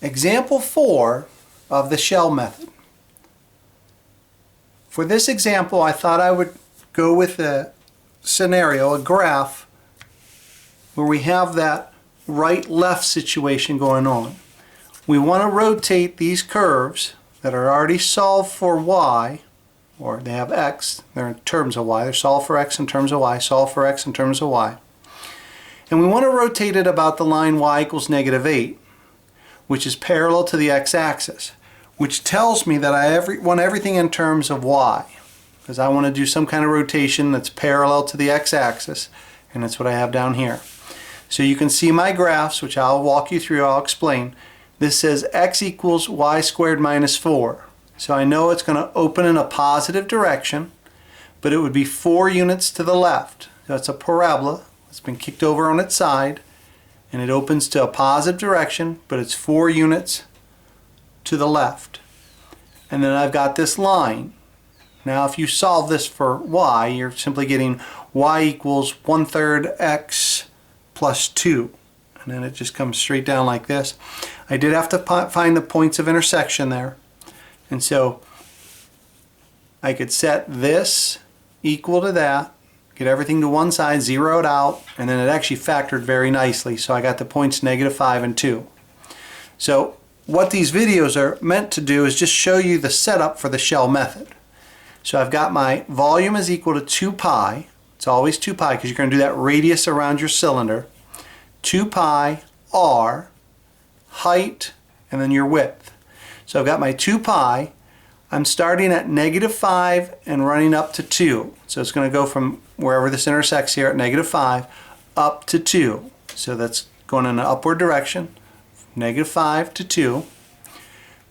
Example 4 of the shell method. For this example, I thought I would go with a scenario, a graph, where we have that right-left situation going on. We want to rotate these curves that are already solved for y, or they have x, they're in terms of y, they're solved for x in terms of y, solved for x in terms of y. And we want to rotate it about the line y equals -8, which is parallel to the x-axis, which tells me that I want everything in terms of y, because I want to do some kind of rotation that's parallel to the x-axis, and that's what I have down here. So you can see my graphs, which I'll walk you through, I'll explain. This says x equals y squared minus 4. So I know it's going to open in a positive direction, but it would be 4 units to the left. So it's a parabola. It's been kicked over on its side, and it opens to a positive direction, but it's 4 units to the left. And then I've got this line. Now if you solve this for y, you're simply getting y equals 1/3 x plus 2. And then it just comes straight down like this. I did have to find the points of intersection there. And so I could set this equal to that, get everything to one side, zero it out, and then it actually factored very nicely. So I got the points -5 and 2. So what these videos are meant to do is just show you the setup for the shell method. So I've got my volume is equal to 2 pi. It's always 2 pi because you're going to do that radius around your cylinder. 2 pi r, height, and then your width. So I've got my 2 pi. I'm starting at -5 and running up to 2. So it's going to go from wherever this intersects here at -5 up to 2. So that's going in an upward direction, -5 to 2.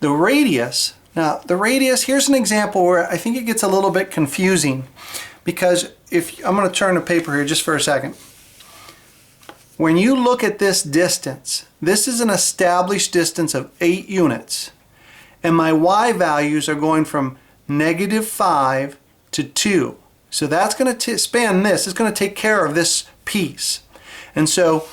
The radius, now the radius, here's an example where I think it gets a little bit confusing, because if I'm going to turn the paper here just for a second. When you look at this distance, this is an established distance of 8 units. And my y values are going from -5 to 2. So that's going to span this. It's going to take care of this piece. And so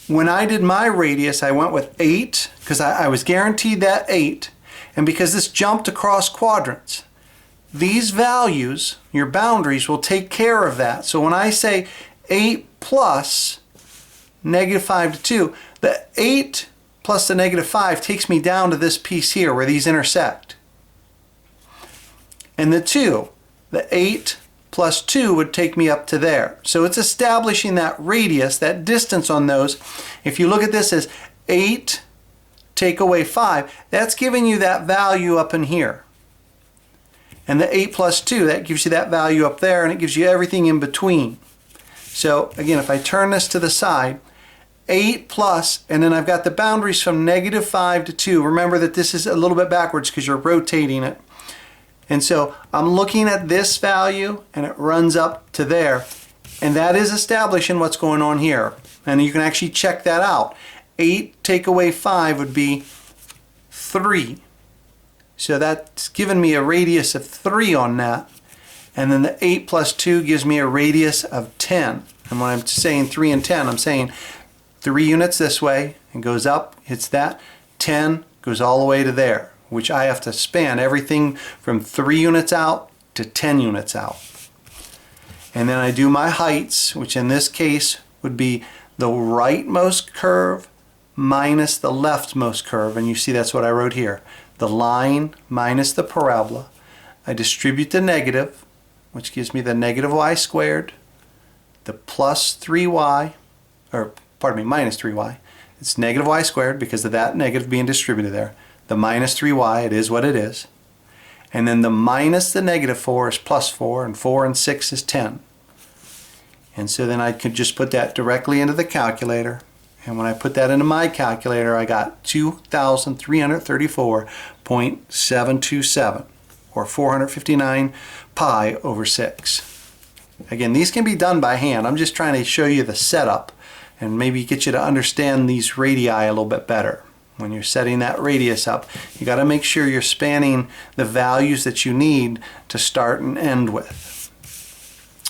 when I did my radius, I went with 8 because I was guaranteed that 8. And because this jumped across quadrants, these values, your boundaries, will take care of that. So when I say 8 plus -5 to 2, the 8 plus the -5 takes me down to this piece here where these intersect. And the 2, the 8 plus 2 would take me up to there. So it's establishing that radius, that distance on those. If you look at this as 8 take away 5, that's giving you that value up in here. And the 8 plus 2, that gives you that value up there, and it gives you everything in between. So again, if I turn this to the side, 8 plus, and then I've got the boundaries from -5 to 2. Remember that this is a little bit backwards because you're rotating it. And so I'm looking at this value, and it runs up to there. And that is establishing what's going on here. And you can actually check that out. 8 take away 5 would be 3. So that's given me a radius of 3 on that. And then the 8 plus 2 gives me a radius of 10. And when I'm saying 3 and 10, I'm saying 3 units this way and goes up, hits that. 10 goes all the way to there, which I have to span everything from 3 units out to 10 units out. And then I do my heights, which in this case would be the rightmost curve minus the leftmost curve. And you see that's what I wrote here. The line minus the parabola. I distribute the negative, which gives me the -y squared, the plus 3y, or pardon me, minus 3y. It's -y squared because of that negative being distributed there. The minus 3y, it is what it is. And then the minus the -4 is plus 4, and 4 and 6 is 10. And so then I could just put that directly into the calculator. And when I put that into my calculator, I got 2,334.727, or 459 pi over 6. Again, these can be done by hand. I'm just trying to show you the setup and maybe get you to understand these radii a little bit better. When you're setting that radius up, you got to make sure you're spanning the values that you need to start and end with.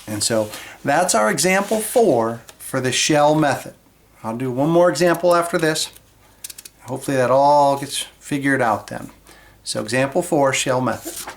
And so that's our example 4 for the shell method. I'll do one more example after this. Hopefully that all gets figured out then. So example 4, shell method.